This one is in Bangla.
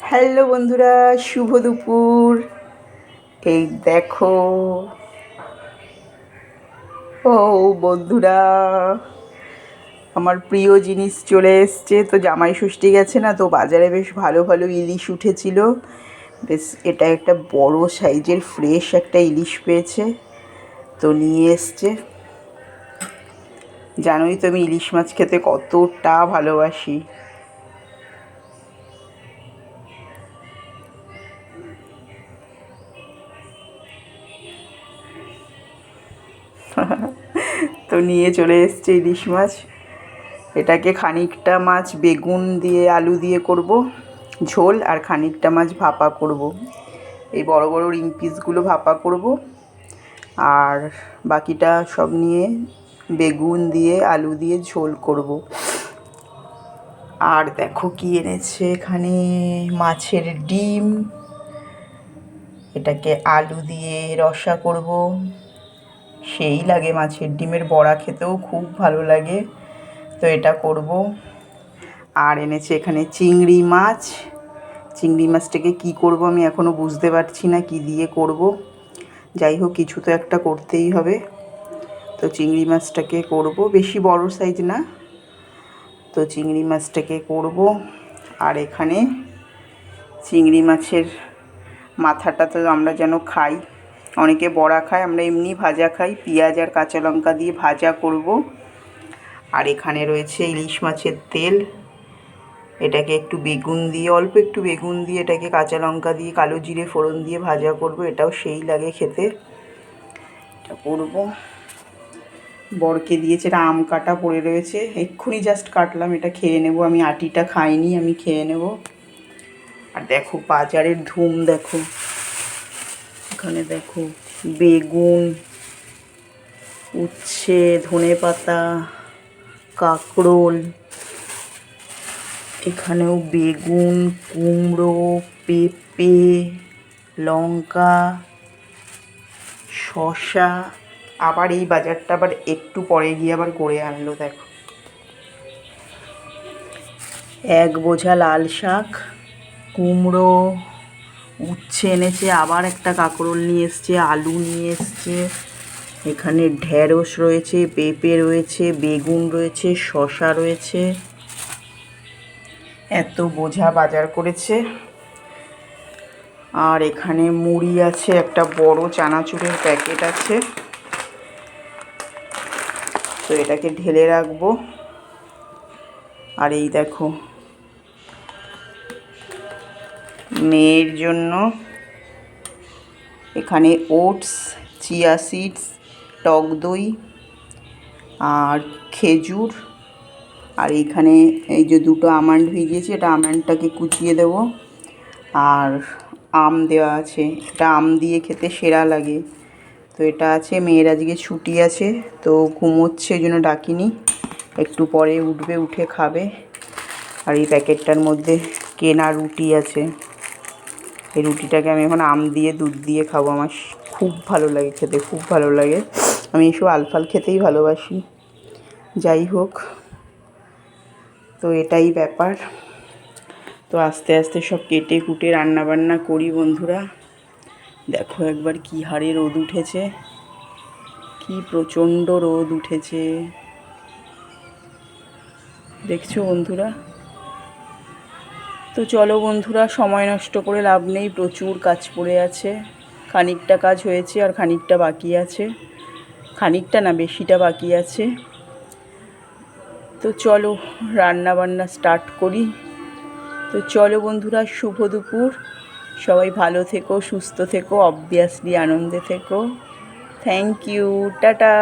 হ্যালো বন্ধুরা, শুভ দুপুর। এই দেখো, ও বন্ধুরা, আমার প্রিয় জিনিস চলে এসছে। তো জামাই ষষ্ঠী গেছে না, তো বাজারে বেশ ভালো ভালো ইলিশ উঠেছিল। বেশ এটা একটা বড় সাইজের ফ্রেশ একটা ইলিশ পেয়েছে, তো নিয়ে এসছে। জানোই তো আমি ইলিশ মাছ খেতে কতটা ভালোবাসি। তো নিয়ে চলে এসছে ইলিশ মাছ। এটাকে খানিকটা মাছ বেগুন দিয়ে আলু দিয়ে করব ঝোল, আর খানিকটা মাছ ভাপা করব। এই বড় বড় রিং পিসগুলো ভাপা করব, আর বাকিটা সব নিয়ে বেগুন দিয়ে আলু দিয়ে ঝোল করব। আর দেখো কি এনেছে এখানে, মাছের ডিম। এটাকে আলু দিয়ে রসা করব। সেই লাগে, মাছের ডিমের বড়া খেতেও খুব ভালো লাগে, তো এটা করব। আর এনেছে এখানে চিংড়ি মাছ। চিংড়ি মাছটাকে কি করব আমি এখনও বুঝতে পারছি না, কি দিয়ে করব। যাই হোক, কিছু তো একটা করতেই হবে। তো চিংড়ি মাছটাকে করব, বেশি বড় সাইজ না, তো চিংড়ি মাছটাকে করব। আর এখানে চিংড়ি মাছের মাথাটা তো আমরা যেন খাই, অনেকে বড়া খায়, আমরা এমনি ভাজা খাই, পেঁয়াজ আর কাঁচা লঙ্কা দিয়ে ভাজা করব। আর এখানে রয়েছে ইলিশ মাছের তেল। এটাকে একটু বেগুন দিয়ে, অল্প একটু বেগুন দিয়ে, এটাকে কাঁচা লঙ্কা দিয়ে কালো জিরে ফোড়ন দিয়ে ভাজা করব। এটাও সেই লাগে খেতে, এটা করব। বরকে দিয়েছে, এটা আম কাটা পড়ে রয়েছে, এক্ষুনি জাস্ট কাটলাম, এটা খেয়ে নেব। আমি আটিটা খাইনি, আমি খেয়ে নেব। আর দেখো বাজারের ধুম, দেখো এখানে দেখো বেগুন, উচ্ছে, ধনেপাতা, কাঁকরোল, এখানেও বেগুন, কুমড়ো, পেঁপে, লঙ্কা, শসা। আবার এই বাজারটা আবার একটু পরে গিয়ে আবার করে আনলো, দেখো এক বোঝা লাল শাক, কুমড়ো, উচ্ছে এনেছে, আবার একটা কাঁকরোল নিয়ে এসছে, আলু নিয়ে এসছে, এখানে ঢ্যাঁড়স রয়েছে, পেঁপে রয়েছে, বেগুন রয়েছে, শসা রয়েছে। এত বোঝা বাজার করেছে। আর এখানে মুড়ি আছে, একটা বড় চানাচুরের প্যাকেট আছে, তো এটাকে ঢেলে রাখবো। আর এই দেখো মেয়ের জন্য এখানে ওটস, চিয়া সিডস, টক দই আর খেজুর। আর এইখানে এই যে দুটো আমন্ড ভিজিয়েছি, এটা আমন্ডটাকে কুচিয়ে দেব। আর আম দেওয়া আছে, এটা আম দিয়ে খেতে সেরা লাগে। তো এটা আছে, মেয়ের আজকে ছুটি আছে, তো ঘুমোচ্ছে, ওই জন্য ডাকিনি, একটু পরে উঠবে, উঠে খাবে। আর এই প্যাকেটটার মধ্যে কেনা রুটি আছে, এই রুটিটাকে আমি এখন আম দিয়ে দুধ দিয়ে খাবো। আমার খুব ভালো লাগে খেতে, খুব ভালো লাগে। আমি এইসব আলফাল খেতেই ভালোবাসি। যাই হোক, তো এটাই ব্যাপার। তো আস্তে আস্তে সব কেটে কুটে রান্নাবান্না করি বন্ধুরা। দেখো একবার কি হারে রোদ উঠেছে, কি প্রচণ্ড রোদ উঠেছে, দেখছো বন্ধুরা। তো চলো বন্ধুরা, সময় নষ্ট করে লাভ নেই, প্রচুর কাজ পড়ে আছে। খানিকটা কাজ হয়েছে আর খানিকটা বাকি আছে, খানিকটা না বেশিটা বাকি আছে। তো চলো রান্না বান্না স্টার্ট করি। তো চলো বন্ধুরা, শুভ দুপুর। সবাই ভালো থেকো, সুস্থ থেকো, অবভিয়াসলি আনন্দে থেকো। Thank you, tata.